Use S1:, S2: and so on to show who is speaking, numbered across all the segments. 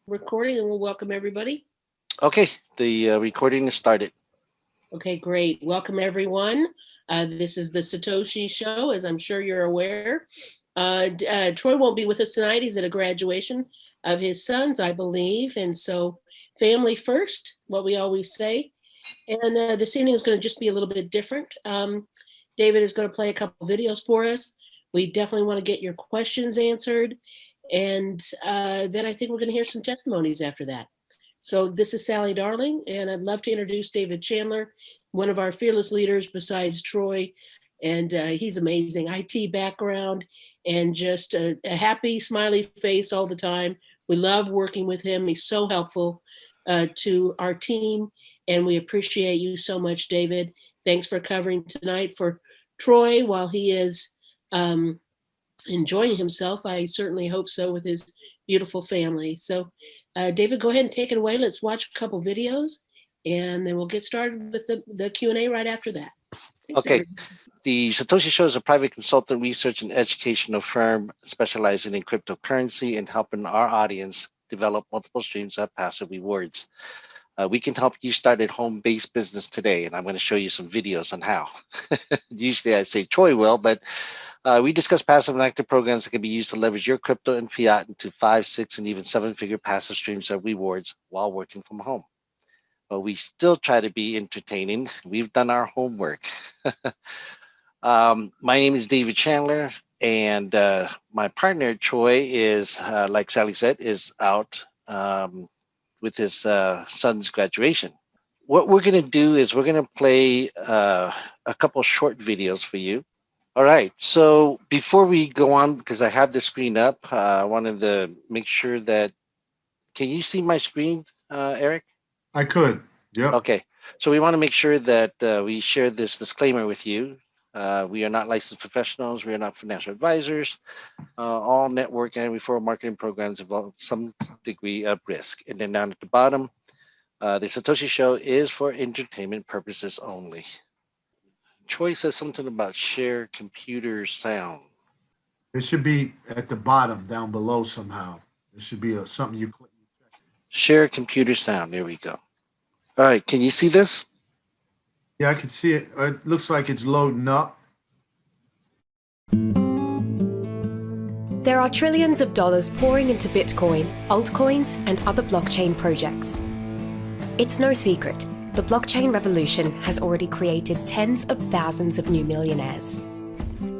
S1: recording and we'll welcome everybody.
S2: Okay, the recording is started.
S1: Okay, great. Welcome everyone. This is the Satoshi Show, as I'm sure you're aware. Troy won't be with us tonight. He's at a graduation of his sons, I believe. And so family first, what we always say. And this evening is going to just be a little bit different. David is going to play a couple videos for us. We definitely want to get your questions answered. And then I think we're going to hear some testimonies after that. So this is Sally Darling, and I'd love to introduce David Chandler, one of our fearless leaders besides Troy. And he's amazing, IT background and just a happy, smiley face all the time. We love working with him. He's so helpful to our team, and we appreciate you so much, David. Thanks for covering tonight for Troy while he is enjoying himself. I certainly hope so, with his beautiful family. So David, go ahead and take it away. Let's watch a couple videos and then we'll get started with the Q&A right after that. Thanks,
S2: Okay.
S1: everybody.
S2: The Satoshi Show is a private consultant research and educational firm specializing in cryptocurrency and helping our audience develop multiple streams of passive rewards. We can help you start a home-based business today, and I'm going to show you some videos on how. Usually I'd say Troy will, but we discuss passive and active programs that can be used to leverage your crypto and fiat into 5, 6, and even 7-figure passive streams of rewards while working from home. But we still try to be entertaining. We've done our homework. My name is David Chandler, and my partner Troy is, like Sally said, is out with his son's graduation. What we're going to do is we're going to play a couple short videos for you. All right. So before we go on, because I have the screen up, I wanted to make sure that, can you see my screen, Eric?
S3: I could. Yep.
S2: Okay. So we want to make sure that we share this disclaimer with you. We are not licensed professionals. We are not financial advisors. All network and referral marketing programs involve some degree of risk. And then down at the bottom, the Satoshi Show is for entertainment purposes only. Troy says something about share computer sound.
S3: It should be at the bottom down below somehow. There should be something you click.
S2: Share computer sound. There we go. All right. Can you see this?
S3: Yeah, I can see it. It looks like it's loading up.
S4: There are trillions of dollars pouring into Bitcoin, altcoins, and other blockchain projects. It's no secret, the blockchain revolution has already created tens of thousands of new millionaires.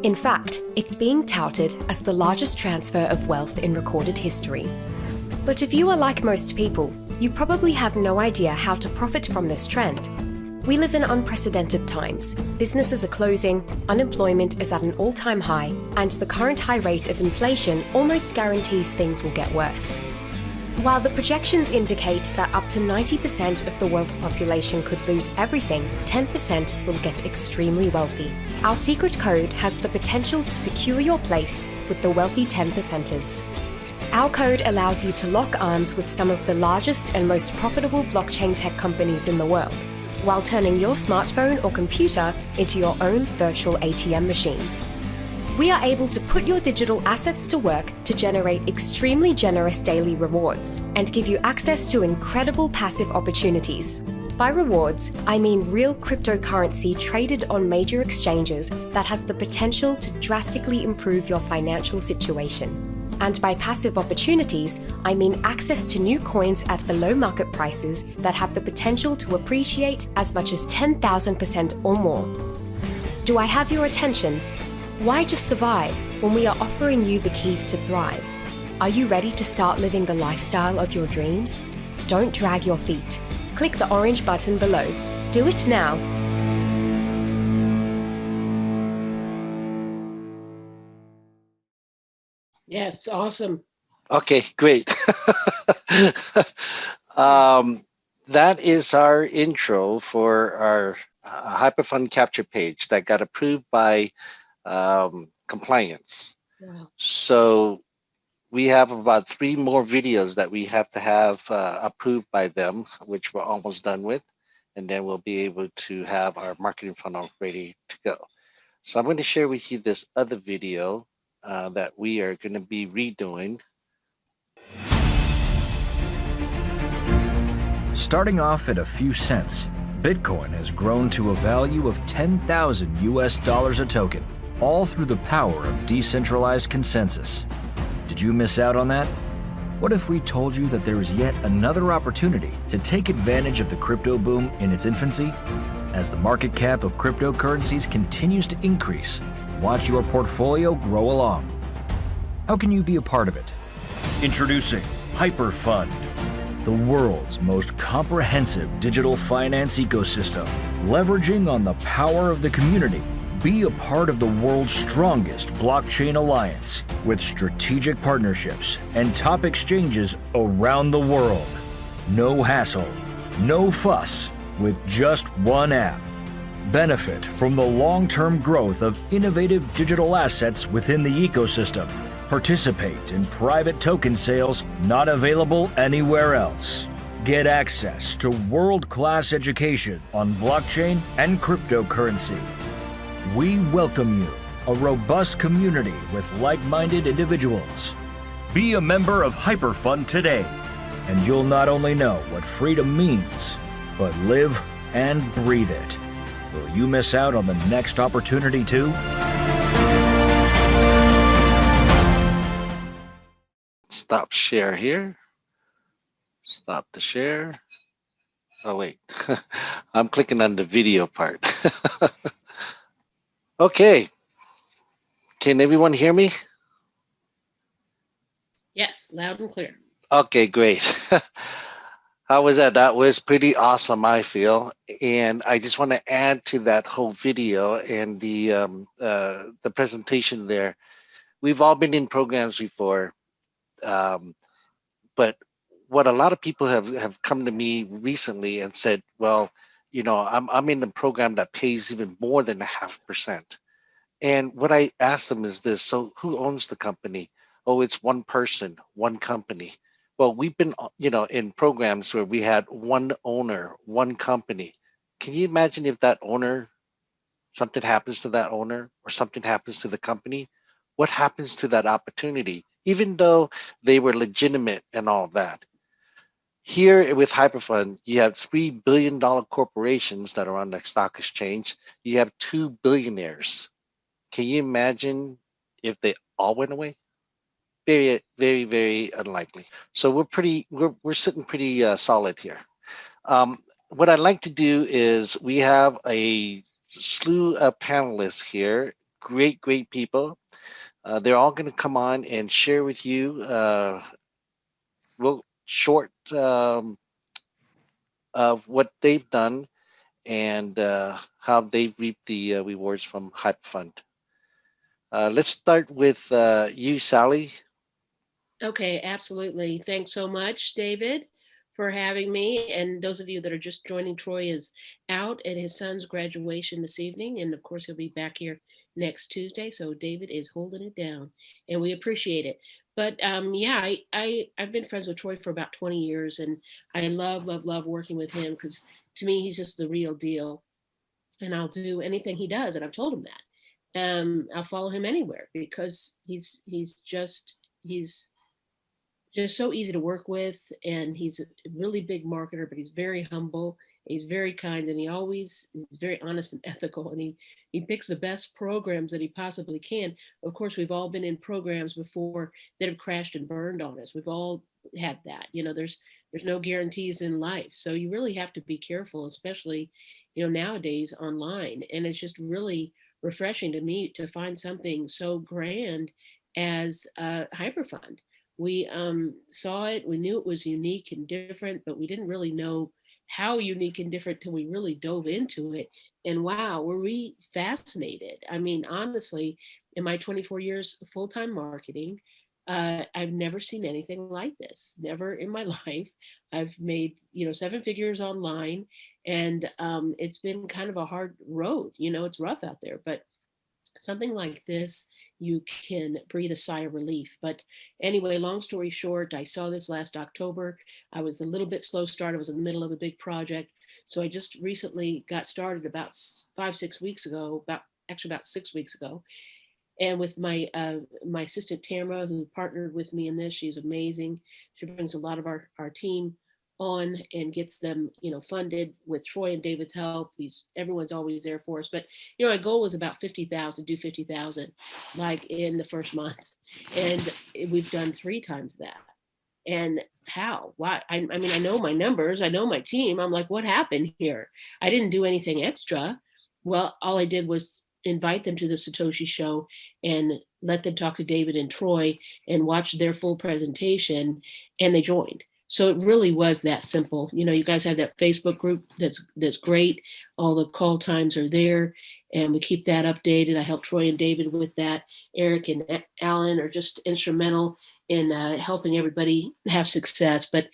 S4: In fact, it's being touted as the largest transfer of wealth in recorded history. But if you are like most people, you probably have no idea how to profit from this trend. We live in unprecedented times. Businesses are closing, unemployment is at an all-time high, and the current high rate of inflation almost guarantees things will get worse. While the projections indicate that up to 90% of the world's population could lose everything, 10% will get extremely wealthy. Our secret code has the potential to secure your place with the wealthy 10%ers. Our code allows you to lock arms with some of the largest and most profitable blockchain tech companies in the world, while turning your smartphone or computer into your own virtual ATM machine. We are able to put your digital assets to work to generate extremely generous daily rewards and give you access to incredible passive opportunities. By rewards, I mean real cryptocurrency traded on major exchanges that has the potential to drastically improve your financial situation. And by passive opportunities, I mean access to new coins at below market prices that have the potential to appreciate as much as 10,000% or more. Do I have your attention? Why just survive when we are offering you the keys to thrive? Are you ready to start living the lifestyle of your dreams? Don't drag your feet. Click the orange button below. Do it now.
S1: Yes, awesome.
S2: Okay, great. That is our intro for our Hyperfund capture page that got approved by compliance.
S1: Wow.
S2: So we have about 3 more videos that we have to have approved by them, which we're almost done with. And then we'll be able to have our marketing funnel ready to go. So I'm going to share with you this other video that we are going to be redoing.
S5: Starting off at a few cents, Bitcoin has grown to a value of 10,000 US dollars a token, all through the power of decentralized consensus. Did you miss out on that? What if we told you that there is yet another opportunity to take advantage of the crypto boom in its infancy? As the market cap of cryptocurrencies continues to increase, watch your portfolio grow along. How can you be a part of it? Introducing Hyperfund, the world's most comprehensive digital finance ecosystem. Leveraging on the power of the community, be a part of the world's strongest blockchain alliance with strategic partnerships and top exchanges around the world. No hassle, no fuss, with just one app. Benefit from the long-term growth of innovative digital assets within the ecosystem. Participate in private token sales not available anywhere else. Get access to world-class education on blockchain and cryptocurrency. We welcome you, a robust community with like-minded individuals. Be a member of Hyperfund today, and you'll not only know what freedom means, but live and breathe it. Will you miss out on the next opportunity too?
S2: Stop share here. Stop the share. Oh, wait. I'm clicking on the video part. Okay. Can everyone hear me?
S1: Yes, loud and clear.
S2: Okay, great. How was that? That was pretty awesome, I feel. And I just want to add to that whole video and the presentation there. We've all been in programs before, but what a lot of people have come to me recently and said, well, you know, I'm in a program that pays even more than 0.5%. And what I ask them is this: so who owns the company? Oh, it's one person, one company. Well, we've been, you know, in programs where we had one owner, one company. Can you imagine if that owner, something happens to that owner or something happens to the company? What happens to that opportunity? Even though they were legitimate and all that. Here with Hyperfund, you have $3 billion corporations that are on the stock exchange. You have 2 billionaires. Can you imagine if they all went away? Very, very, very unlikely. So we're sitting pretty solid here. What I'd like to do is we have a slew of panelists here, great people. They're all going to come on and share with you real short of what they've done and how they've reaped the rewards from Hyperfund. Let's start with you, Sally.
S1: Okay, absolutely. Thanks so much, David, for having me. And those of you that are just joining, Troy is out at his son's graduation this evening. And of course, he'll be back here next Tuesday. So David is holding it down and we appreciate it. But yeah, I've been friends with Troy for about 20 years and I love working with him because to me, he's just the real deal. And I'll do anything he does. And I've told him that. I'll follow him anywhere because he's just so easy to work with, and he's a really big marketer, but he's very humble, he's very kind, and he's very honest and ethical, and he picks the best programs that he possibly can. Of course, we've all been in programs before that have crashed and burned on us. We've all had that. You know, there's no guarantees in life, so you really have to be careful, especially, you know, nowadays online. And it's just really refreshing to me to find something so grand as Hyperfund. We saw it, we knew it was unique and different, but we didn't really know how unique and different till we really dove into it. And wow, were we fascinated. I mean, honestly, in my 24 years full-time marketing, I've never seen anything like this. Never in my life. I've made, you know, 7 figures online, and it's been kind of a hard road. You know, it's rough out there, but something like this, you can breathe a sigh of relief. But anyway, long story short, I saw this last October. I was a little bit slow start. I was in the middle of a big project. So I just recently got started about 5-6 weeks ago, about 6 weeks ago. And with my assistant Tamara, who partnered with me in this, she's amazing. She brings a lot of our team on and gets them, funded with Troy and David's help. Everyone's always there for us. But our goal was about 50,000, do 50,000 like in the first month. And we've done 3 times that. And how? Why? I mean, I know my numbers, I know my team. I'm like, what happened here? I didn't do anything extra. Well, all I did was invite them to the Satoshi show and let them talk to David and Troy and watch their full presentation, and they joined. So it really was that simple. You guys have that Facebook group that's great. All the call times are there, and we keep that updated. I help Troy and David with that. Eric and Alan are just instrumental in helping everybody have success. But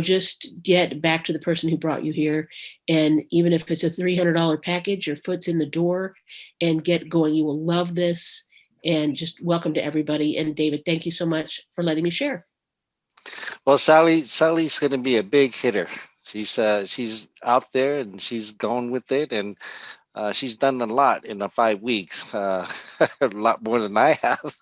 S1: just get back to the person who brought you here, and even if it's a $300 package, your foot's in the door, and get going. You will love this, and just welcome to everybody. And David, thank you so much for letting me share.
S2: Well, Sally's going to be a big hitter. She's out there and she's going with it, and she's done a lot in the 5 weeks, a lot more than I have.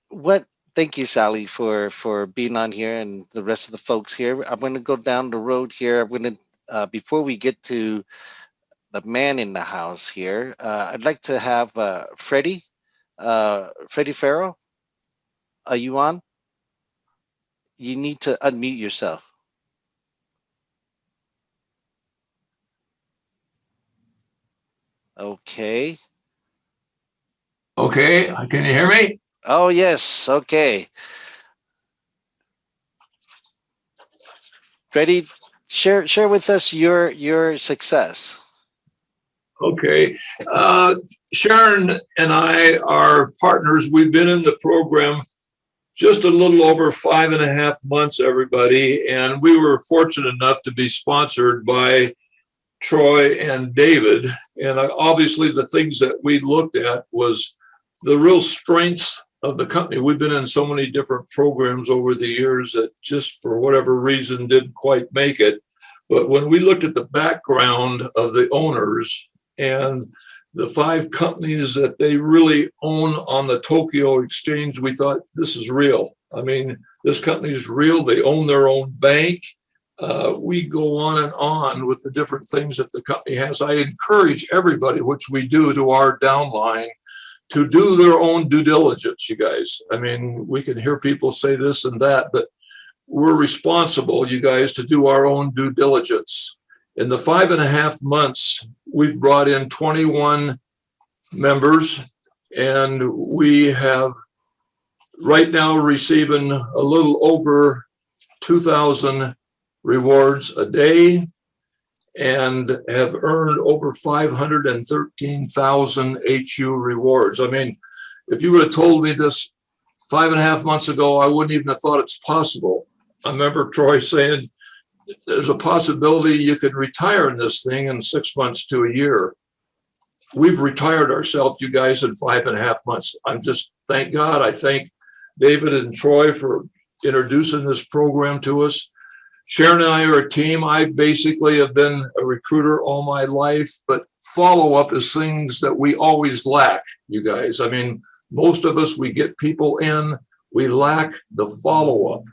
S2: What? Thank you, Sally, for being on here, and the rest of the folks here. I'm going to go down the road here. I'm going to before we get to the man in the house here, I'd like to have Freddie Farrell. Are you on? You need to unmute yourself. Okay.
S6: Okay, can you hear me?
S2: Oh, yes. Okay. Freddie, share with us your success.
S6: Okay. Sharon and I are partners. We've been in the program just a little over 5.5 months, everybody. And we were fortunate enough to be sponsored by Troy and David. And obviously the things that we looked at was the real strengths of the company. We've been in so many different programs over the years that just for whatever reason didn't quite make it. But when we looked at the background of the owners and the 5 companies that they really own on the Tokyo Exchange, we thought, this is real. I mean, this company is real. They own their own bank. We go on with the different things that the company has. I encourage everybody, which we do to our downline, to do their own due diligence, you guys. I mean, we can hear people say this and that, but we're responsible, you guys, to do our own due diligence. In the 5.5 months, we've brought in 21 members, and we have right now receiving a little over 2,000 rewards a day, and have earned over 513,000 HU rewards. I mean, if you would have told me this 5.5 months ago, I wouldn't even have thought it's possible. I remember Troy saying, there's a possibility you could retire in this thing in 6 months to a year. We've retired ourselves, you guys, in 5.5 months. Thank God. I thank David and Troy for introducing this program to us. Sharon and I are a team. I basically have been a recruiter all my life, but follow-up is things that we always lack, you guys. I mean, most of us, we get people in, we lack the follow-up,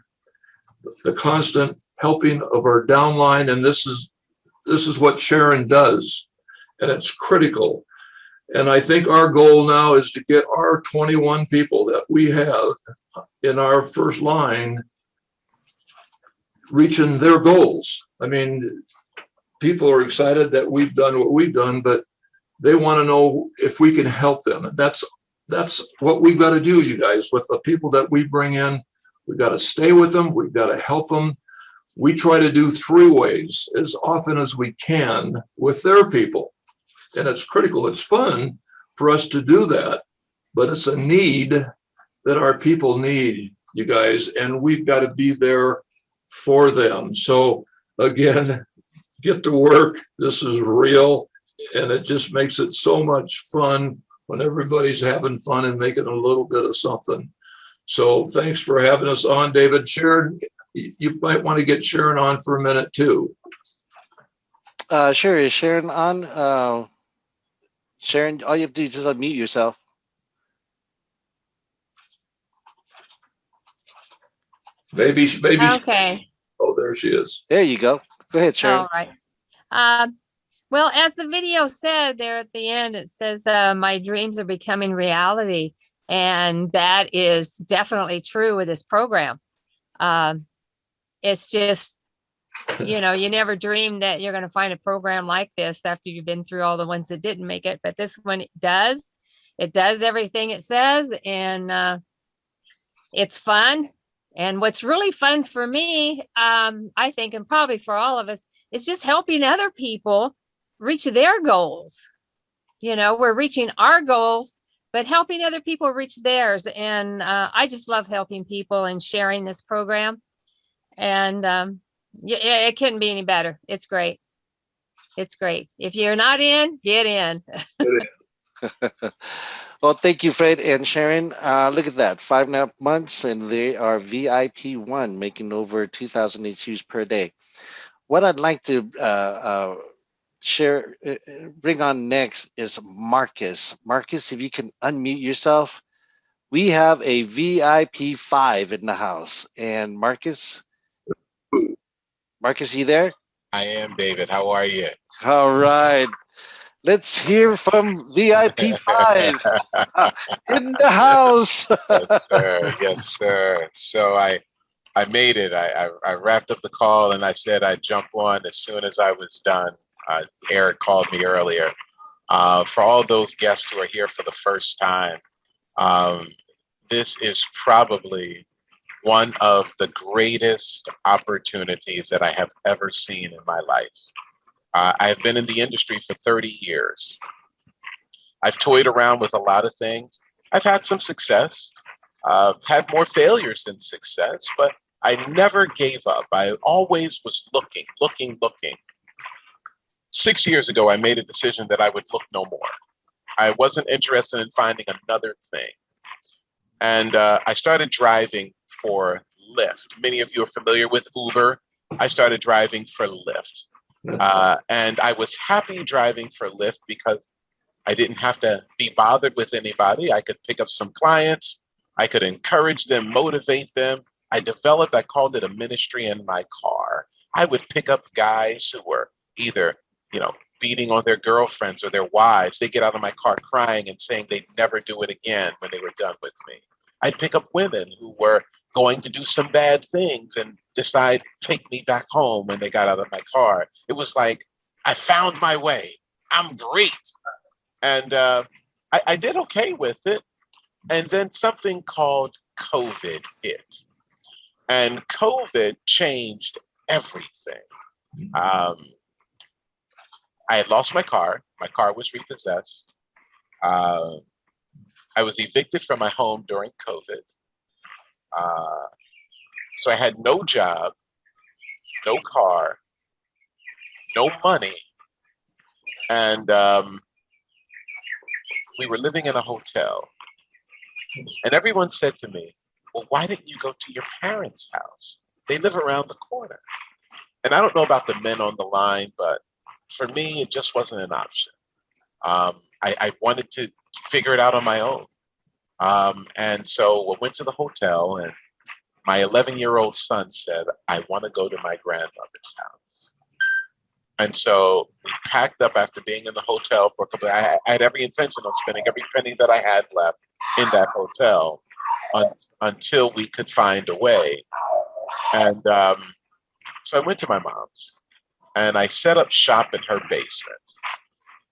S6: the constant helping of our downline, and this is what Sharon does, and it's critical. And I think our goal now is to get our 21 people that we have in our first line reaching their goals. I mean, people are excited that we've done what we've done, but they want to know if we can help them. And that's what we've got to do, you guys, with the people that we bring in. We've got to stay with them. We've got to help them. We try to do 3 ways as often as we can with their people. And it's critical. It's fun for us to do that, but it's a need that our people need, you guys, and we've got to be there for them. So again, get to work. This is real, and it just makes it so much fun when everybody's having fun and making a little bit of something. So thanks for having us on, David. Sharon, you might want to get Sharon on for a minute too.
S2: Sure. Is Sharon on? Sharon, all you have to do is just unmute yourself.
S6: Maybe.
S7: Okay.
S6: Oh, there she is.
S2: There you go. Go ahead, Sharon.
S7: All right. Well, as the video said there at the end, it says, my dreams are becoming reality. And that is definitely true with this program. It's just, you never dream that you're going to find a program like this after you've been through all the ones that didn't make it. But this one does. It does everything it says. And it's fun. And what's really fun for me, I think, and probably for all of us, is just helping other people reach their goals. We're reaching our goals, but helping other people reach theirs. And I just love helping people and sharing this program. And yeah, it couldn't be any better. It's great. It's great. If you're not in, get in.
S2: Well, thank you, Fred and Sharon. Look at that, 5.5 months, and they are VIP 1, making over 2,000 HUs per day. What I'd like to bring on next is Marcus. Marcus, if you can unmute yourself. We have a VIP 5 in the house. And Marcus, you there?
S8: I am, David. How are you?
S2: All right. Let's hear from VIP 5 in the house.
S8: Yes, sir. Yes, sir. So I made it. I wrapped up the call and I said I'd jump on as soon as I was done. Eric called me earlier. For all those guests who are here for the first time, this is probably one of the greatest opportunities that I have ever seen in my life. I have been in the industry for 30 years. I've toyed around with a lot of things. I've had some success. I've had more failures than success, but I never gave up. I always was looking. 6 years ago, I made a decision that I would look no more. I wasn't interested in finding another thing. And I started driving for Lyft. Many of you are familiar with Uber. I started driving for Lyft. And I was happy driving for Lyft because I didn't have to be bothered with anybody. I could pick up some clients. I could encourage them, motivate them. I called it a ministry in my car. I would pick up guys who were either, beating on their girlfriends or their wives. They get out of my car crying and saying they'd never do it again when they were done with me. I'd pick up women who were going to do some bad things and decide, take me back home when they got out of my car. It was like, I found my way. I'm great. And I did okay with it. And then something called COVID hit. And COVID changed everything. I had lost my car. My car was repossessed. I was evicted from my home during COVID. So I had no job, no car, no money. And we were living in a hotel. And everyone said to me, well, why didn't you go to your parents' house? They live around the corner. And I don't know about the men on the line, but for me, it just wasn't an option. I wanted to figure it out on my own. And so I went to the hotel and my 11-year-old son said, I want to go to my grandmother's house. And so we packed up after being in the hotel for a couple of, I had every intention of spending every penny that I had left in that hotel until we could find a way. And so I went to my mom's and I set up shop in her basement.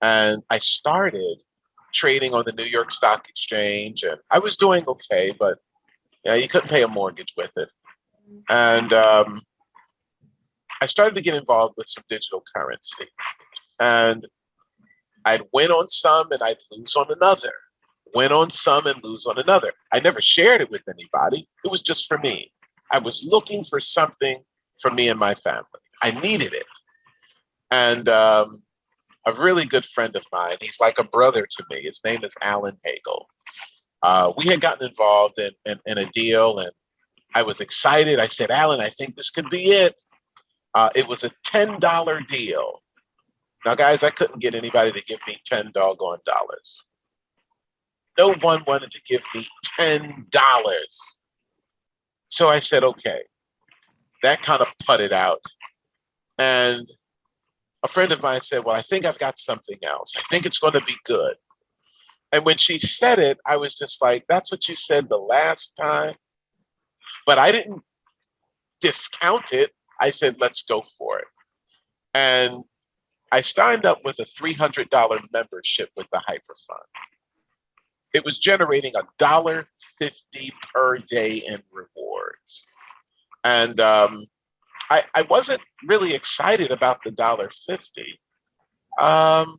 S8: And I started trading on the New York Stock Exchange, and I was doing okay, but you couldn't pay a mortgage with it. And I started to get involved with some digital currency. And I'd win on some and I'd lose on another. Win on some and lose on another. I never shared it with anybody. It was just for me. I was looking for something for me and my family. I needed it. And a really good friend of mine, he's like a brother to me. His name is Alan Hagel. We had gotten involved in a deal and I was excited. I said, Alan, I think this could be it. It was a $10 deal. Now, guys, I couldn't get anybody to give me $10 doggone dollars. No one wanted to give me $10. So I said, okay, that kind of putted out. And a friend of mine said, well, I think I've got something else. I think it's going to be good. And when she said it, I was just like, that's what you said the last time. But I didn't discount it. I said, let's go for it. And I signed up with a $300 membership with the Hyperfund. It was generating $1.50 per day in rewards. And I wasn't really excited about the $1.50.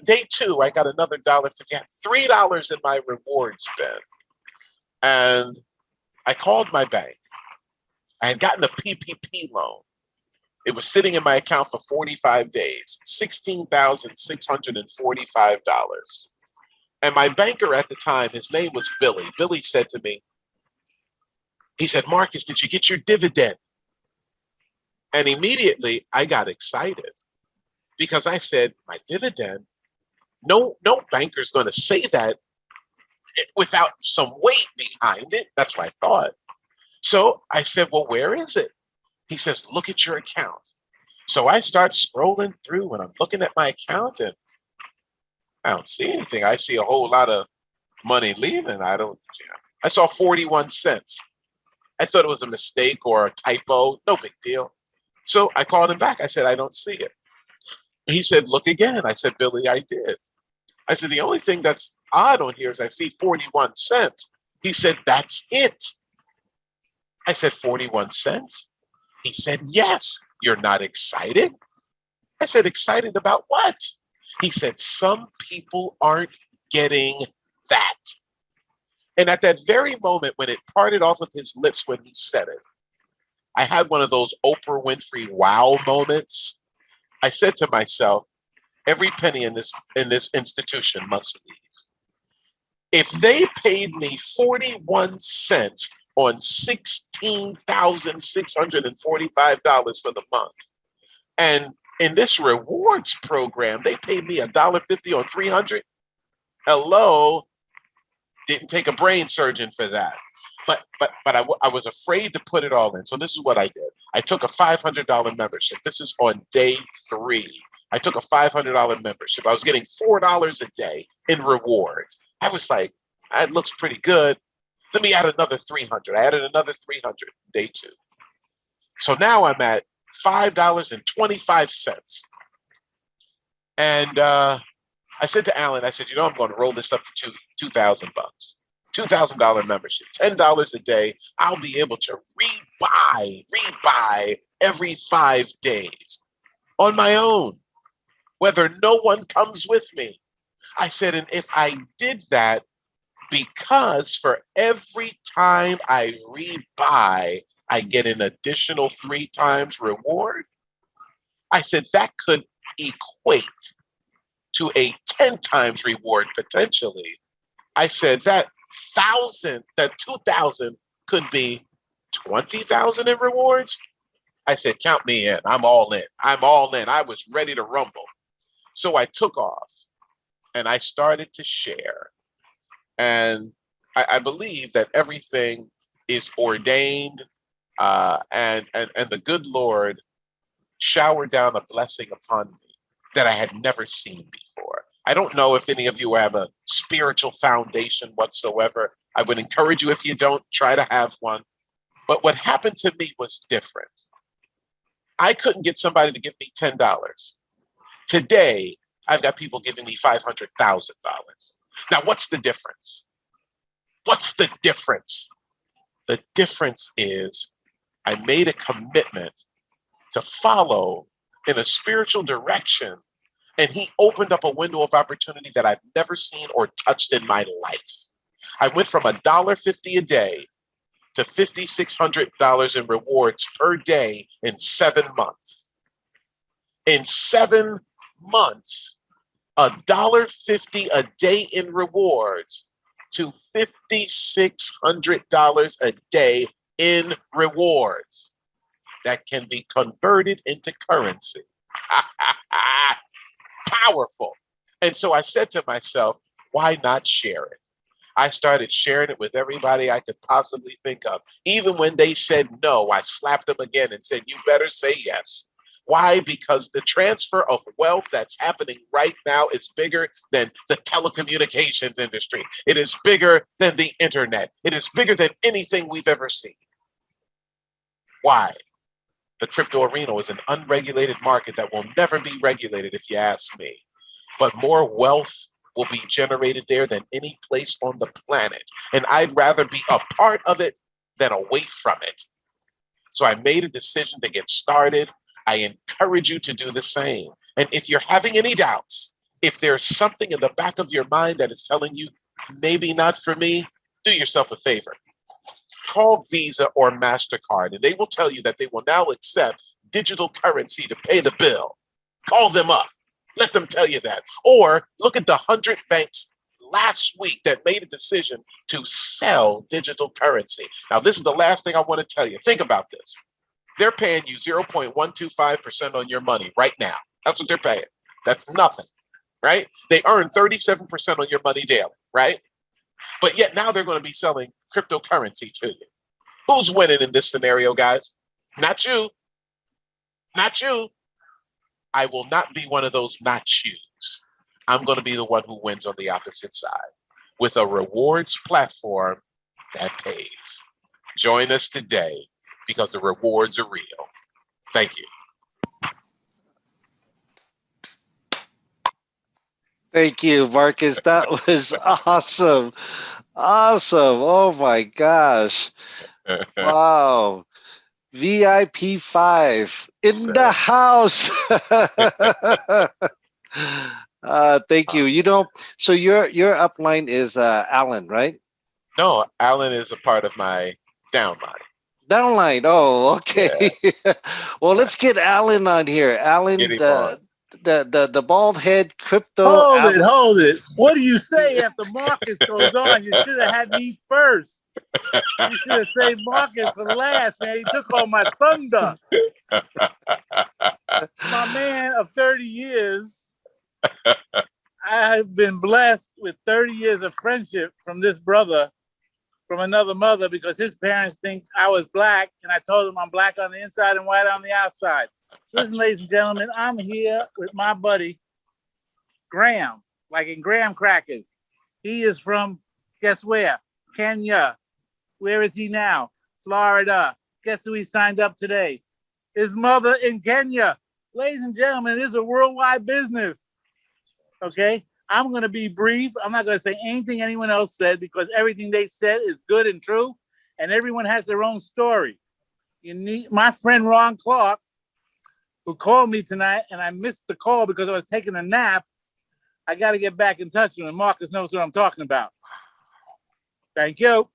S8: Day two, I got another $1.50. I had $3 in my rewards bin. And I called my bank. I had gotten a PPP loan. It was sitting in my account for 45 days, $16,645. And my banker at the time, his name was Billy. Billy said to me, he said, Marcus, did you get your dividend? And immediately I got excited because I said, my dividend? No banker's going to say that without some weight behind it. That's what I thought. So I said, well, where is it? He says, look at your account. So I start scrolling through and I'm looking at my account and I don't see anything. I see a whole lot of money leaving. I saw 41 cents. I thought it was a mistake or a typo. No big deal. So I called him back. I said, I don't see it. He said, look again. I said, Billy, I did. I said, the only thing that's odd on here is I see 41 cents. He said, that's it. I said, 41 cents? He said, yes. You're not excited? I said, excited about what? He said, some people aren't getting that. And at that very moment, when it parted off of his lips when he said it, I had one of those Oprah Winfrey wow moments. I said to myself, every penny in this institution must leave. If they paid me 41 cents on $16,645 for the month, and in this rewards program, they paid me $1.50 on 300. Hello, didn't take a brain surgeon for that. But I was afraid to put it all in. So this is what I did. I took a $500 membership. This is on day 3. I took a $500 membership. I was getting $4 a day in rewards. I was like, that looks pretty good. Let me add another 300. I added another 300 day 2. So now I'm at $5.25. And I said to Alan, I said, I'm going to roll this up to $2,000. $2,000 membership, $10 a day. I'll be able to rebuy every 5 days on my own, whether no one comes with me. I said, and if I did that, because for every time I rebuy, I get an additional 3 times reward. I said that could equate to a 10 times reward potentially. I said that 2,000 could be 20,000 in rewards. I said, count me in. I'm all in. I'm all in. I was ready to rumble. So I took off and I started to share. And I believe that everything is ordained and the good Lord showered down a blessing upon me that I had never seen before. I don't know if any of you have a spiritual foundation whatsoever. I would encourage you, if you don't, try to have one. But what happened to me was different. I couldn't get somebody to give me $10. Today, I've got people giving me $500,000. Now, what's the difference? What's the difference? The difference is I made a commitment to follow in a spiritual direction, and he opened up a window of opportunity that I've never seen or touched in my life. I went from $1.50 a day to $5,600 in rewards per day in 7 months. In 7 months, $1.50 a day in rewards to $5,600 a day in rewards that can be converted into currency. Powerful. And so I said to myself, why not share it? I started sharing it with everybody I could possibly think of. Even when they said no, I slapped them again and said, you better say yes. Why? Because the transfer of wealth that's happening right now is bigger than the telecommunications industry. It is bigger than the internet. It is bigger than anything we've ever seen. Why? The crypto arena is an unregulated market that will never be regulated, if you ask me. But more wealth will be generated there than any place on the planet. And I'd rather be a part of it than away from it. So I made a decision to get started. I encourage you to do the same. And if you're having any doubts, if there's something in the back of your mind that is telling you, maybe not for me, do yourself a favor. Call Visa or MasterCard, and they will tell you that they will now accept digital currency to pay the bill. Call them up. Let them tell you that. Or look at the 100 banks last week that made a decision to sell digital currency. Now, this is the last thing I want to tell you. Think about this. They're paying you 0.125% on your money right now. That's what they're paying. That's nothing, right? They earn 37% on your money daily, right? But yet now they're going to be selling cryptocurrency to you. Who's winning in this scenario, guys? Not you. Not you. I will not be one of those not yous. I'm going to be the one who wins on the opposite side with a rewards platform that pays. Join us today because the rewards are real. Thank you.
S2: Thank you, Marcus. That was awesome. Awesome. Oh my gosh. Wow. VIP 5 in the house. Thank you. You know, so your upline is Alan, right?
S8: No, Alan is a part of my downline.
S2: Downline. Oh, okay. Yeah. Well, let's get Alan on here. Alan, the bald head crypto.
S9: Hold it. What do you say after Marcus goes on? You should have had me first. You should have saved Marcus for last, man. He took all my thunder. My man of 30 years. I have been blessed with 30 years of friendship from this brother from another mother because his parents think I was black, and I told them I'm black on the inside and white on the outside. Listen, ladies and gentlemen, I'm here with my buddy, Graham, like in Graham Crackers. He is from, guess where? Kenya. Where is he now? Florida. Guess who he signed up today? His mother in Kenya. Ladies and gentlemen, this is a worldwide business. Okay? I'm going to be brief. I'm not going to say anything anyone else said because everything they said is good and true, and everyone has their own story. You need my friend Ron Clark, who called me tonight, and I missed the call because I was taking a nap. I got to get back in touch with him. Marcus knows what I'm talking about. Thank you.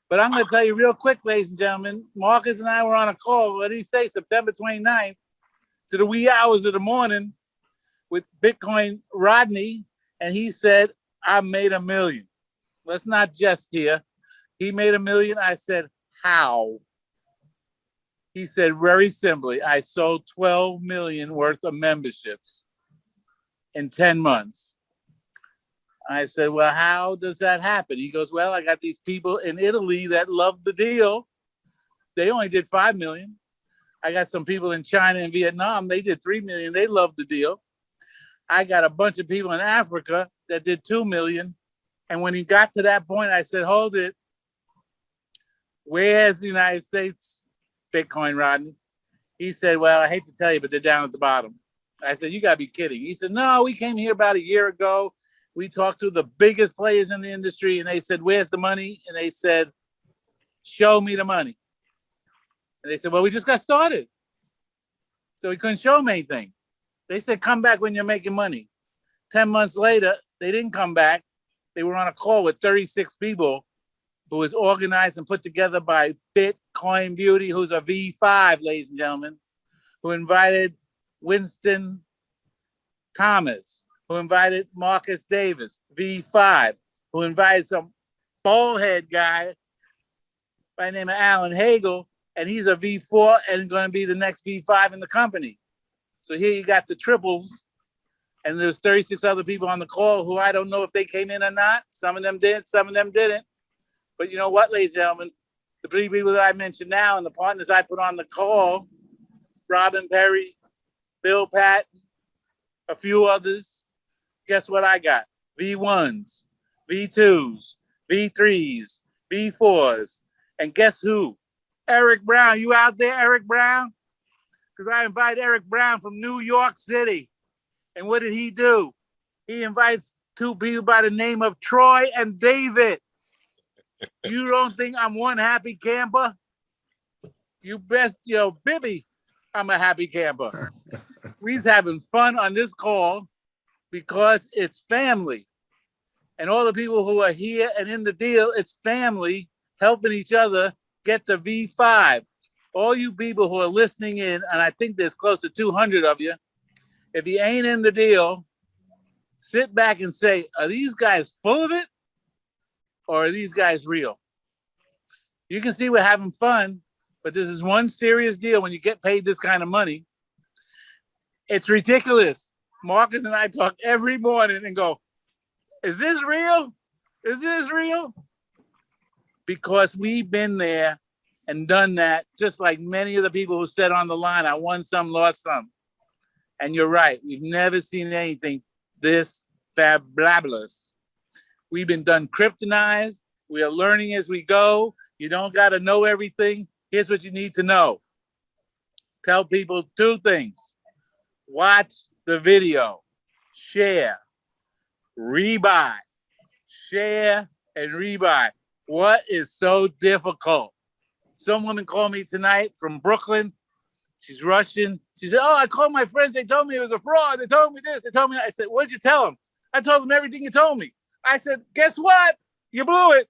S9: But I'm going to tell you real quick, ladies and gentlemen, Marcus and I were on a call, what did he say, September 29th, to the wee hours of the morning with Bitcoin Rodney, and he said, I made $1 million. Let's not jest here. He made $1 million. I said, how? He said, very simply, I sold 12 million worth of memberships in 10 months. I said, well, how does that happen? He goes, well, I got these people in Italy that love the deal. They only did 5 million. I got some people in China and Vietnam. They did 3 million. They loved the deal. I got a bunch of people in Africa that did 2 million. And when he got to that point, I said, hold it. Where's the United States Bitcoin, Rodney? He said, well, I hate to tell you, but they're down at the bottom. I said, you gotta be kidding. He said, no, we came here about a year ago. We talked to the biggest players in the industry and they said, where's the money? And they said, show me the money. And they said, well, we just got started. So we couldn't show them anything. They said, come back when you're making money. 10 months later, they didn't come back. They were on a call with 36 people who was organized and put together by Bitcoin Beauty, who's a V5, ladies and gentlemen, who invited Winston Thomas, who invited Marcus Davis, V5, who invited some ballhead guy by the name of Alan Hagel, and he's a V4 and going to be the next V5 in the company. So here you got the triples, And there's 36 other people on the call who I don't know if they came in or not. Some of them did, some of them didn't. But you know what, ladies and gentlemen? The three people that I mentioned now and the partners I put on the call, Robin Perry, Bill Patton, a few others, guess what I got? V1s, V2s, V3s, V4s. And guess who? Eric Brown. You out there, Eric Brown? Because I invite Eric Brown from New York City. And what did he do? He invites two people by the name of Troy and David. You don't think I'm one happy camper? You best, Bibby, I'm a happy camper. We's having fun on this call because it's family. And all the people who are here and in the deal, it's family helping each other get to V5. All you people who are listening in, and I think there's close to 200 of you, if you ain't in the deal, sit back and say, are these guys full of it? Or are these guys real? You can see we're having fun, but this is one serious deal when you get paid this kind of money. It's ridiculous. Marcus and I talk every morning and go, is this real? Is this real? Because we've been there and done that, just like many of the people who said on the line, I won some, lost some. And you're right. We've never seen anything this fabulous. We've been done kryptonized. We are learning as we go. You don't got to know everything. Here's what you need to know. Tell people two things. Watch the video. Share. Rebuy. Share and rebuy. What is so difficult? Some woman called me tonight from Brooklyn. She's Russian. She said, oh, I called my friends. They told me it was a fraud. They told me this. They told me that. I said, what'd you tell them? I told them everything you told me. I said, guess what? You blew it.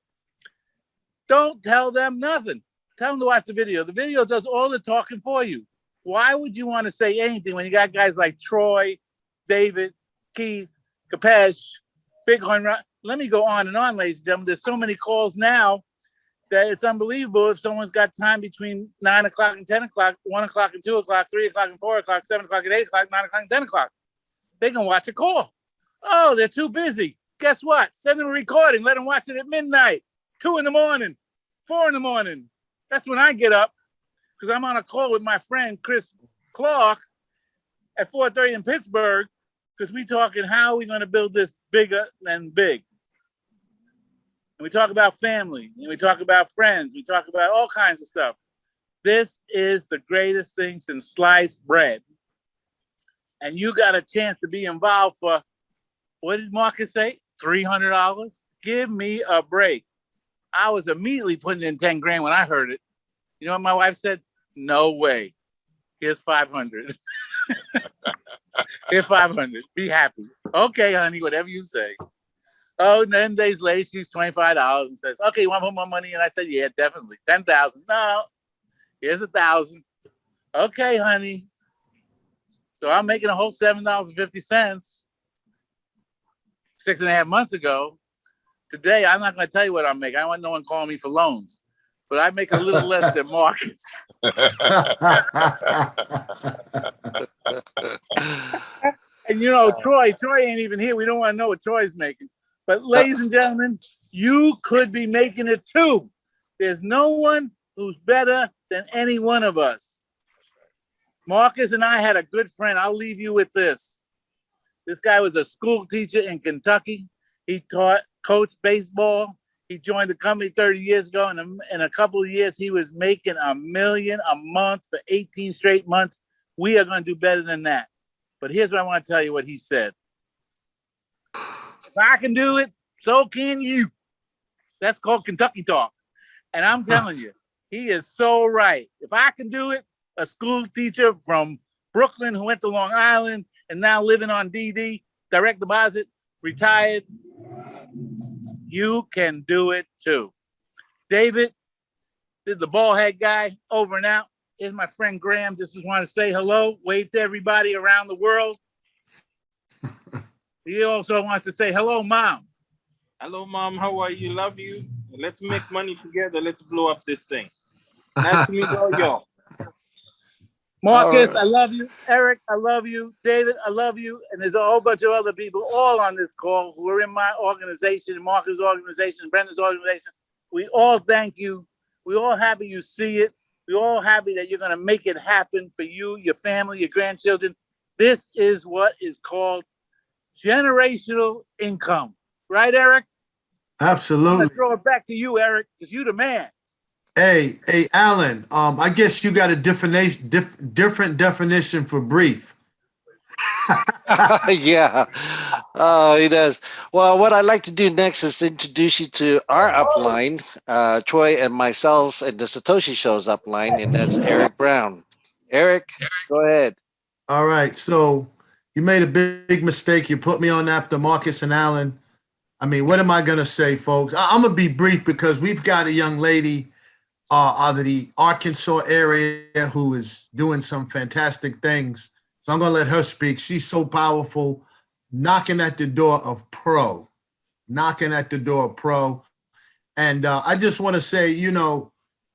S9: Don't tell them nothing. Tell them to watch the video. The video does all the talking for you. Why would you want to say anything when you got guys like Troy, David, Keith, Kapesh, Bighorn? Let me go on and on, ladies and gentlemen. There's so many calls now that it's unbelievable. If someone's got time between 9 o'clock and 10 o'clock, 1 o'clock and 2 o'clock, 3 o'clock and 4 o'clock, 7 o'clock and 8 o'clock, 9 o'clock and 10 o'clock, they can watch a call. Oh, they're too busy. Guess what? Send them a recording. Let them watch it at midnight, 2 in the morning, 4 in the morning. That's when I get up because I'm on a call with my friend Chris Clark at 4:30 in Pittsburgh because we talking how we're going to build this bigger than big. And we talk about family, and we talk about friends. We talk about all kinds of stuff. This is the greatest thing since sliced bread. And you got a chance to be involved for, what did Marcus say? $300? Give me a break. I was immediately putting in 10 grand when I heard it. You know what my wife said? No way. Here's 500. Here's 500. Be happy. Okay, honey, whatever you say. Oh, and then days later, she's $25 and says, okay, you want to put more money in? I said, yeah, definitely. 10,000. No, here's 1,000. Okay, honey. So I'm making a whole $7.50 6.5 months ago. Today, I'm not going to tell you what I'm making. I want no one calling me for loans, but I make a little less than Marcus. And Troy ain't even here. We don't want to know what Troy's making. But ladies and gentlemen, you could be making it too. There's no one who's better than any one of us. Marcus and I had a good friend. I'll leave you with this. This guy was a school teacher in Kentucky. He coached baseball. He joined the company 30 years ago. And in a couple of years, he was making $1 million a month for 18 straight months. We are going to do better than that. But here's what I want to tell you what he said. If I can do it, so can you. That's called Kentucky talk. And I'm telling you, he is so right. If I can do it, a school teacher from Brooklyn who went to Long Island and now living on DD, direct deposit, retired, you can do it too. David, this is the ball head guy, over and out. Here's my friend Graham. Just want to say hello, wave to everybody around the world. He also wants to say hello, Mom.
S10: Hello, Mom. How are you? Love you. Let's make money together. Let's blow up this thing. Nice to meet all y'all.
S9: Marcus,
S2: right.
S9: I love you. Eric, I love you. David, I love you. And there's a whole bunch of other people all on this call who are in my organization, Marcus' organization, Brenda's organization. We all thank you. We all happy you see it. We all happy that you're going to make it happen for you, your family, your grandchildren. This is what is called generational income. Right, Eric? I'm going
S3: Absolutely.
S9: to throw it back to you, Eric, because you're the man.
S3: Hey, Alan. I guess you got a different definition for brief.
S2: Yeah, he does. Well, what I'd like to do next is introduce you to our upline, Troy and myself, and the Satoshi Show's upline, and that's Eric Brown. Eric, go ahead.
S3: All right. So you made a big mistake. You put me on after Marcus and Alan. I mean, what am I gonna say, folks? I'm gonna be brief because we've got a young lady out of the Arkansas area who is doing some fantastic things. So I'm gonna let her speak. She's so powerful, knocking at the door of pro, knocking at the door of pro. And I just want to say,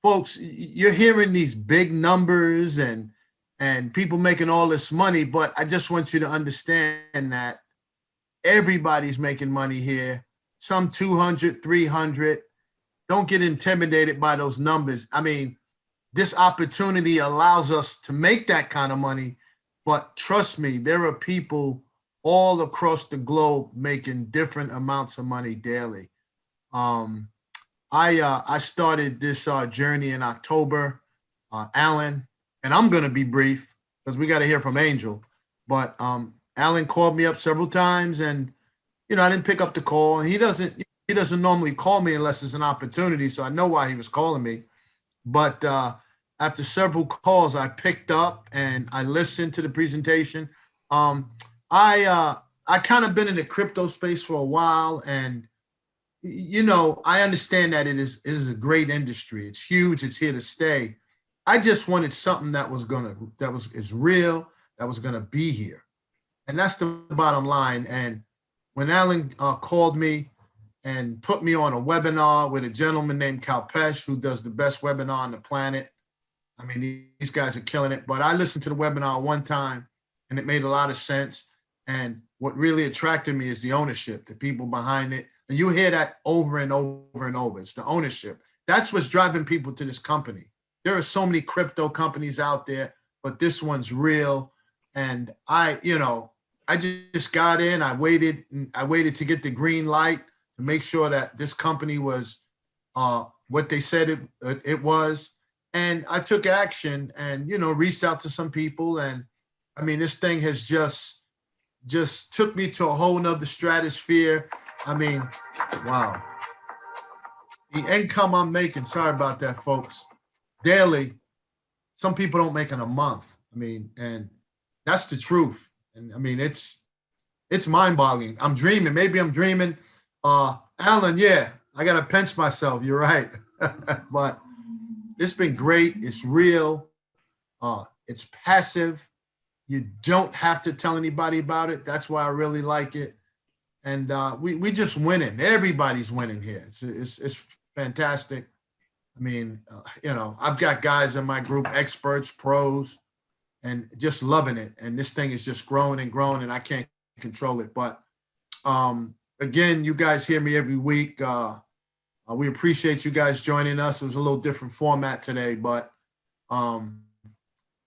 S3: folks, you're hearing these big numbers and people making all this money, but I just want you to understand that everybody's making money here. Some 200, 300. Don't get intimidated by those numbers. I mean, this opportunity allows us to make that kind of money, but trust me, there are people all across the globe making different amounts of money daily. I started this journey in October, Alan, and I'm gonna be brief because we got to hear from Angel. But Alan called me up several times, and I didn't pick up the call. He doesn't normally call me unless it's an opportunity, so I know why he was calling me. But after several calls, I picked up and I listened to the presentation. I kind of been in the crypto space for a while, and I understand that it is a great industry. It's huge. It's here to stay. I just wanted something that was real, that was gonna be here, and that's the bottom line. And when Alan called me and put me on a webinar with a gentleman named Kalpesh, who does the best webinar on the planet. I mean, these guys are killing it. But I listened to the webinar one time, and it made a lot of sense. And what really attracted me is the ownership, the people behind it. And you hear that over and over and over. It's the ownership. That's what's driving people to this company. There are so many crypto companies out there, but this one's real. And I just got in. I waited to get the green light to make sure that this company was what they said it was. And I took action and, reached out to some people. And I mean, this thing has just took me to a whole nother stratosphere. I mean, wow. The income I'm making, sorry about that, folks, daily, some people don't make in a month. I mean, and that's the truth. And I mean, it's mind-boggling. I'm dreaming. Maybe I'm dreaming. Alan, yeah, I got to pinch myself. You're right. But it's been great. It's real. It's passive. You don't have to tell anybody about it. That's why I really like it. And we just winning. Everybody's winning here. It's fantastic. I mean, I've got guys in my group, experts, pros, and just loving it. And this thing is just growing and growing, and I can't control it. But again, you guys hear me every week. We appreciate you guys joining us. It was a little different format today, but I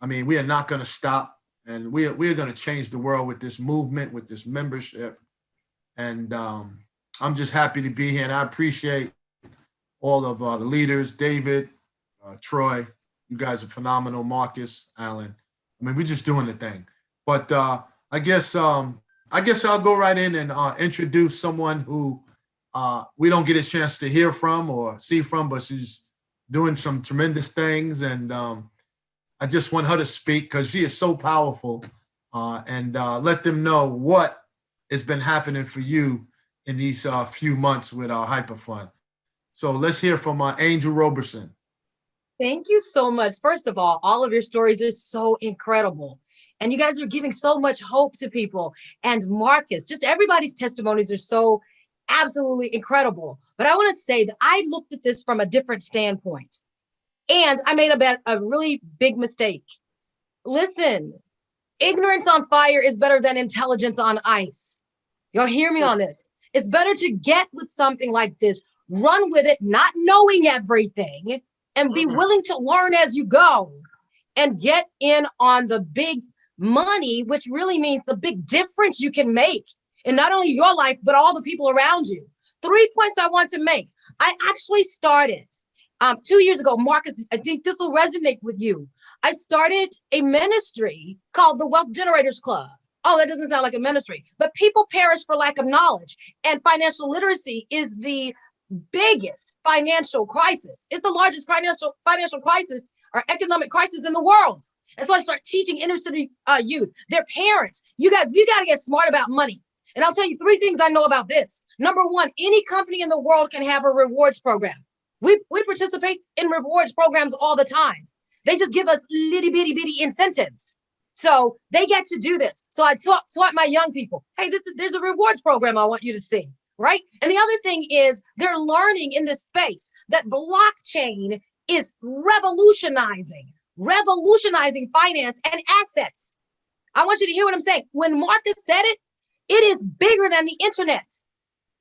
S3: mean, we are not going to stop, and we are going to change the world with this movement, with this membership. And I'm just happy to be here, and I appreciate all of the leaders, David, Troy. You guys are phenomenal. Marcus, Alan. I mean, we're just doing the thing. But I guess I'll go right in and introduce someone who we don't get a chance to hear from or see from, but she's doing some tremendous things. And I just want her to speak because she is so powerful, and let them know what has been happening for you in these few months with our Hyperfund. So let's hear from Angel Roberson.
S11: Thank you so much. First of all of your stories are so incredible. And you guys are giving so much hope to people. And Marcus, just everybody's testimonies are so absolutely incredible. But I want to say that I looked at this from a different standpoint. And I made a really big mistake. listen, ignorance on fire is better than intelligence on ice. Y'all hear me on this? It's better to get with something like this, run with it, not knowing everything, and be willing to learn as you go and get in on the big money, which really means the big difference you can make in not only your life, but all the people around you. 3 points I want to make. I actually started 2 years ago. Marcus, I think this will resonate with you. I started a ministry called the Wealth Generators Club. Oh, that doesn't sound like a ministry, but people perish for lack of knowledge. And financial literacy is the biggest financial crisis. It's the largest financial crisis or economic crisis in the world. And so I start teaching inner city youth, their parents. You guys, we got to get smart about money. And I'll tell you 3 things I know about this. Number 1, any company in the world can have a rewards program. We participate in rewards programs all the time. They just give us little bitty incentives. So they get to do this. So I taught my young people, hey, there's a rewards program I want you to see, right? And the other thing is they're learning in this space that blockchain is revolutionizing finance and assets. I want you to hear what I'm saying. When Marcus said it, it is bigger than the internet.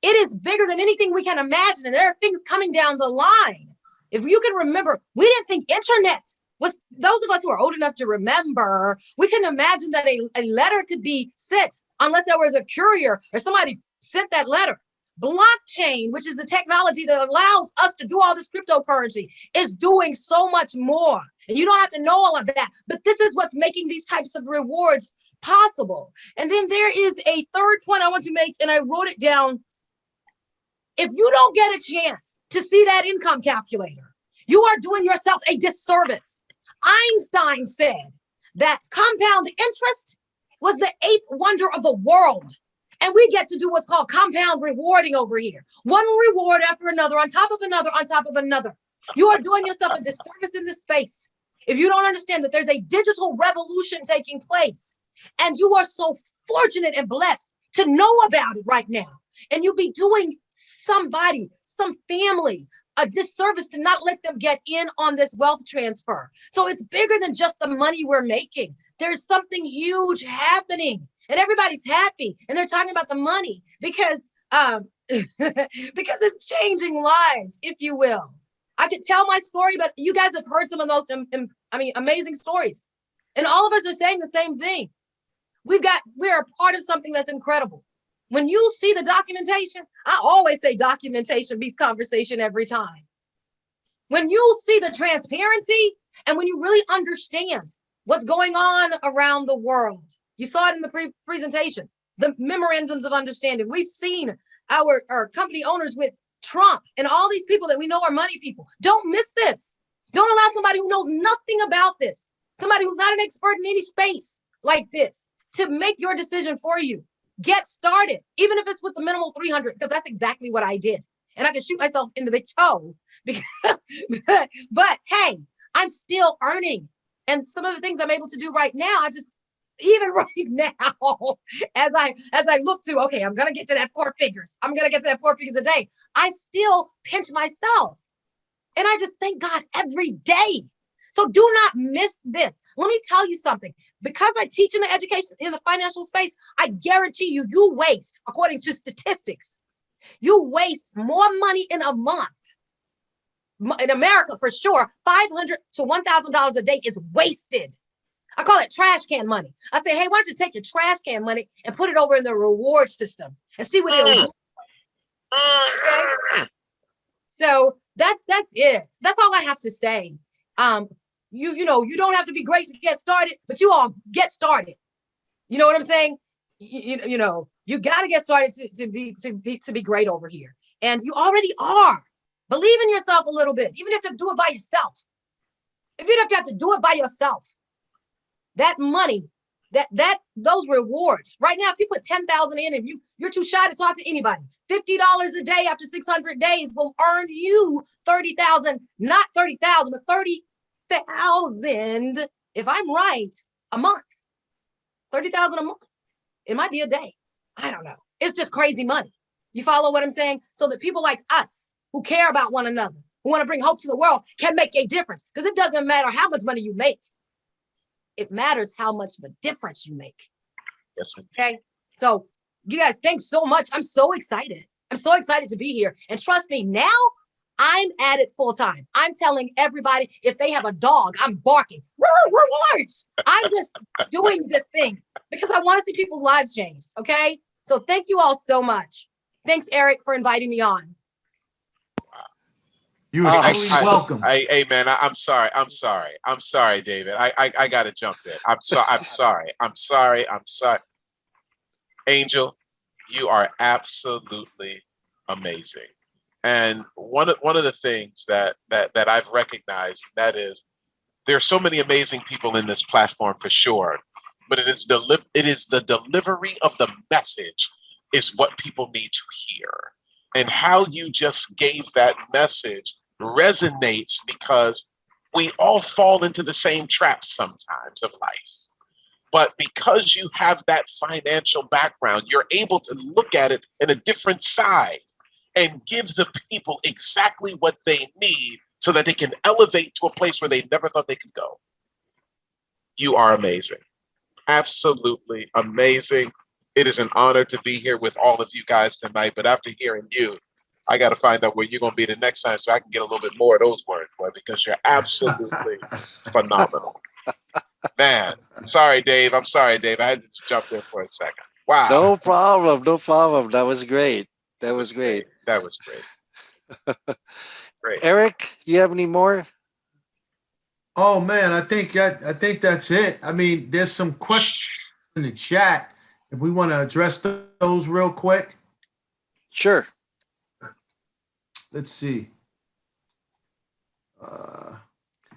S11: It is bigger than anything we can imagine. And there are things coming down the line. If you can remember, we didn't think internet was, those of us who are old enough to remember, we can imagine that a letter could be sent unless there was a courier or somebody sent that letter. Blockchain, which is the technology that allows us to do all this cryptocurrency, is doing so much more. And you don't have to know all of that, but this is what's making these types of rewards possible. And then there is a third point I want to make, and I wrote it down. If you don't get a chance to see that income calculator, you are doing yourself a disservice. Einstein said that compound interest was the 8th wonder of the world. And we get to do what's called compound rewarding over here. One reward after another, on top of another, on top of another. You are doing yourself a disservice in this space if you don't understand that there's a digital revolution taking place. And you are so fortunate and blessed to know about it right now. And you'll be doing somebody, some family, a disservice to not let them get in on this wealth transfer. So it's bigger than just the money we're making. There's something huge happening, and everybody's happy, and they're talking about the money because because it's changing lives, if you will. I could tell my story, but you guys have heard some of those amazing stories, and all of us are saying the same thing. We're a part of something that's incredible. When you see the documentation, I always say documentation beats conversation every time. When you see the transparency and when you really understand what's going on around the world, you saw it in the presentation, the memorandums of understanding. We've seen our company owners with Trump and all these people that we know are money people. Don't miss this. Don't allow somebody who knows nothing about this, somebody who's not an expert in any space like this, to make your decision for you. Get started, even if it's with the minimal 300, because that's exactly what I did. And I can shoot myself in the big toe, because, but hey, I'm still earning. And some of the things I'm able to do right now, even right now, as I look to, okay, I'm going to get to that 4 figures. I'm going to get to that 4 figures a day. I still pinch myself. And I just thank God every day. So do not miss this. Let me tell you something. Because I teach in the education, in the financial space, I guarantee you, you waste, according to statistics, you waste more money in a month. In America, for sure, $500 to $1,000 a day is wasted. I call it trash can money. I say, hey, why don't you take your trash can money and put it over in the reward system and see what it'll do. Okay? So that's it. That's all I have to say. You know, you don't have to be great to get started, but you all get started. You know what I'm saying? You know, you got to get started to be great over here. And you already are. Believe in yourself a little bit, even if you have to do it by yourself. Even if you have to do it by yourself, that money, those rewards right now, if you put 10,000 in, if you're too shy to talk to anybody, $50 a day after 600 days will earn you 30,000, not 30,000, but 30,000, if I'm right, a month. 30,000 a month. It might be a day. I don't know. It's just crazy money. You follow what I'm saying? So that people like us who care about one another, who want to bring hope to the world, can make a difference. Because it doesn't matter how much money you make. It matters how much of a difference you make.
S8: Yes.
S11: Okay. So you guys, thanks so much. I'm so excited. I'm so excited to be here. And trust me, now I'm at it full time. I'm telling everybody if they have a dog, I'm barking. Rewards. I'm just doing this thing because I want to see people's lives changed. Okay. So thank you all so much. Thanks, Eric, for inviting me on.
S3: You are truly welcome.
S8: Hey, man, I'm sorry. I'm sorry, David. I got to jump in. I'm sorry. Angel, you are absolutely amazing. And one of the things that I've recognized, that is, there's so many amazing people in this platform for sure, but it is the delivery of the message is what people need to hear. And how you just gave that message resonates because we all fall into the same traps sometimes of life. But because you have that financial background, you're able to look at it in a different side and give the people exactly what they need so that they can elevate to a place where they never thought they could go. You are amazing. Absolutely amazing. It is an honor to be here with all of you guys tonight. But after hearing you, I got to find out where you're going to be the next time so I can get a little bit more of those words, boy, because you're absolutely phenomenal. Man, sorry, Dave. I'm sorry, Dave. I had to jump in for a second. Wow.
S2: No problem. No problem. That was great. That was great.
S8: That was great. Great.
S2: Eric, you have any more?
S3: Oh man, I think that's it. I mean, there's some questions in the chat. If we want to address those real quick.
S2: Sure.
S3: Let's see.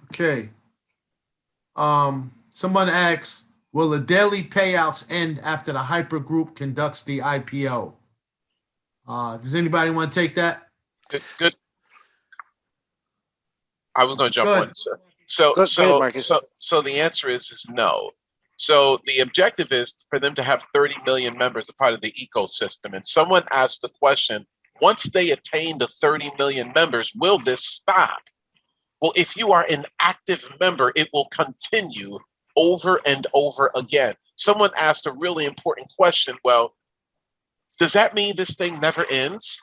S3: Okay. Someone asks, will the daily payouts end after the Hyper Group conducts the IPO? Does anybody want to take that?
S8: Good. I was going to jump on. So the answer is no. So the objective is for them to have 30 million members, a part of the ecosystem. And someone asked the question, once they attain the 30 million members, will this stop? Well, if you are an active member, it will continue over and over again. Someone asked a really important question. Well, does that mean this thing never ends?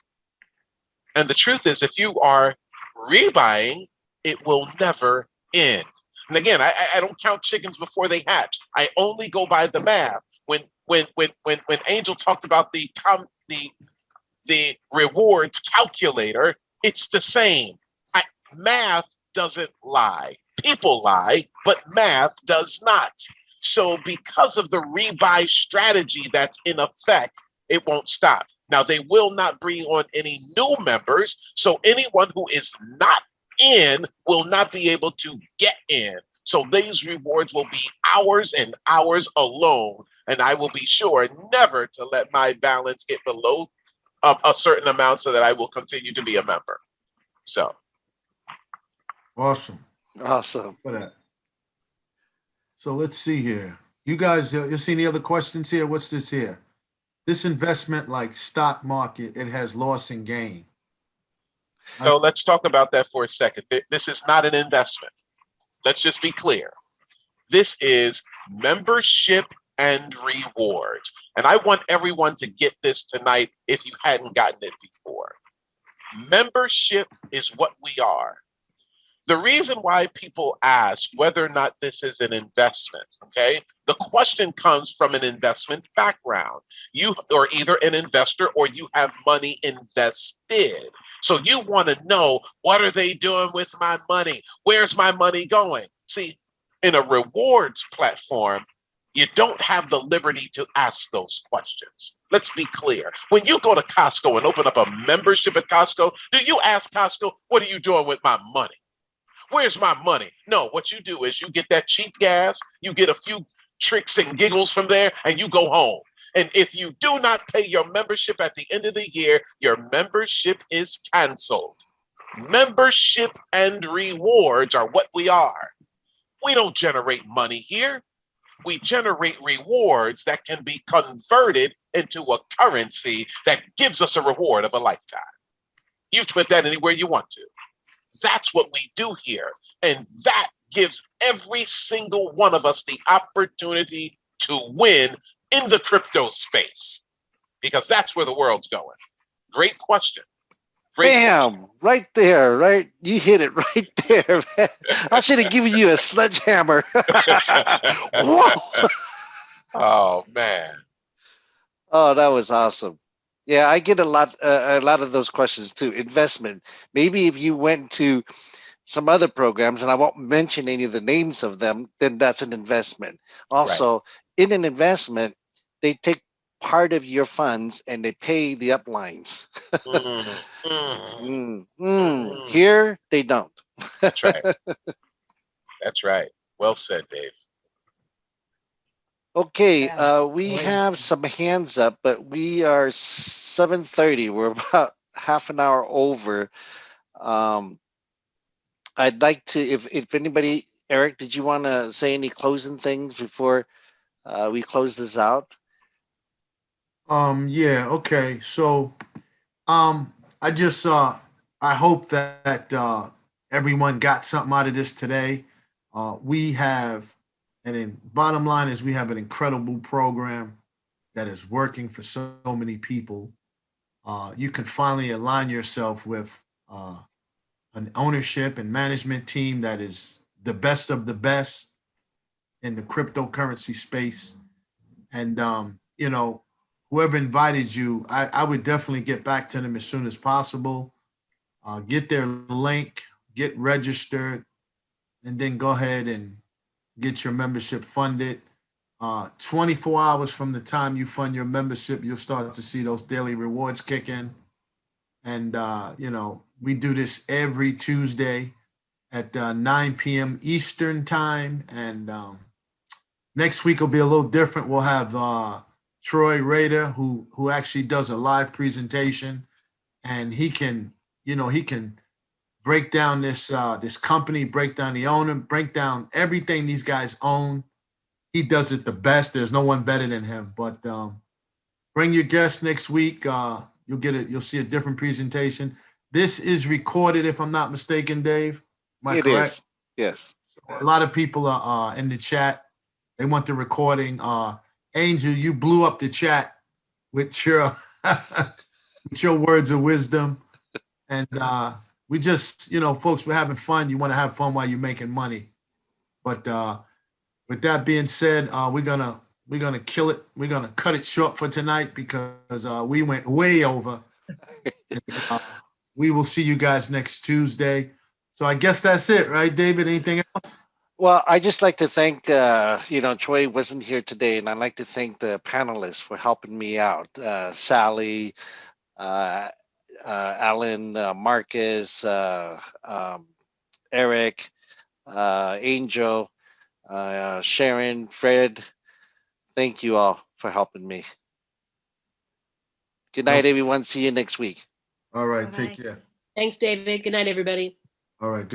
S8: And the truth is, if you are rebuying, it will never end. And again, I don't count chickens before they hatch. I only go by the math. When Angel talked about the rewards calculator, it's the same. Math doesn't lie. People lie, but math does not. So because of the rebuy strategy that's in effect, it won't stop. Now, they will not bring on any new members, so anyone who is not in will not be able to get in. So these rewards will be hours and hours alone, and I will be sure never to let my balance get below a certain amount so that I will continue to be a member. So.
S3: Awesome. For that. So let's see here. You guys, you see any other questions here? What's this here? This investment, like stock market, it has loss and gain.
S8: So let's talk about that for a second. This is not an investment. Let's just be clear. This is membership and rewards. And I want everyone to get this tonight if you hadn't gotten it before. Membership is what we are. The reason why people ask whether or not this is an investment, okay? The question comes from an investment background. You are either an investor or you have money invested. So you want to know, what are they doing with my money? Where's my money going? See, in a rewards platform, you don't have the liberty to ask those questions. Let's be clear. When you go to Costco and open up a membership at Costco, do you ask Costco, what are you doing with my money? Where's my money? No, what you do is you get that cheap gas, you get a few tricks and giggles from there, and you go home. And if you do not pay your membership at the end of the year, your membership is canceled. Membership and rewards are what we are. We don't generate money here. We generate rewards that can be converted into a currency that gives us a reward of a lifetime. You put that anywhere you want to. That's what we do here. And that gives every single one of us the opportunity to win in the crypto space? Because that's where the world's going. Great question.
S2: Bam! Right there, right? You hit it right there, man. I should have given you a sledgehammer. Whoa!
S8: Oh man.
S2: Oh, that was awesome. Yeah, I get a lot of those questions too. Investment. Maybe if you went to some other programs, and I won't mention any of the names of them, then that's an investment. Also, in an investment, they take part of your funds and they pay the uplines. Here, they don't.
S8: That's right. That's right. Well said, Dave.
S2: Okay,
S11: That's
S2: we
S11: great.
S2: have some hands up, but we are 7:30. We're about half an hour over. Um, I'd like to, if anybody, Eric, did you want to say any closing things before we close this out?
S3: Yeah, okay. So I just I hope that everyone got something out of this today. We have, and then bottom line is we have an incredible program that is working for so many people. You can finally align yourself with an ownership and management team that is the best of the best in the cryptocurrency space. And you know, whoever invited you, I would definitely get back to them as soon as possible. Get their link, get registered, and then go ahead and get your membership funded. 24 hours from the time you fund your membership, you'll start to see those daily rewards kick in. And you know, we do this every Tuesday at 9 p.m. Eastern time. And next week will be a little different. We'll have Troy Rader, who actually does a live presentation, and he can, you know, he can break down this company, break down the owner, break down everything these guys own. He does it the best. There's no one better than him. But bring your guests next week. You'll get it. You'll see a different presentation. This is recorded, if I'm not mistaken, Dave. Am I
S2: It
S3: correct?
S2: is. Yes.
S3: A lot of people are in the chat. They want the recording. Angel, you blew up the chat with your with your words of wisdom. And we just, you know, folks, we're having fun. You want to have fun while you're making money. But with that being said, we're gonna kill it. We're gonna cut it short for tonight because we went way over. And, we will see you guys next Tuesday. So I guess that's it, right, David? Anything else?
S2: Well, I just like to thank, you know, Troy wasn't here today, and I'd like to thank the panelists for helping me out. Sally, uh, Alan, Marcus, Eric, Angel, Sharon, Fred. Thank you all for helping me. Good night, everyone. See you next week.
S3: All right,
S11: Good
S3: take
S11: night.
S3: care.
S1: Thanks, David. Good night, everybody.
S3: All right.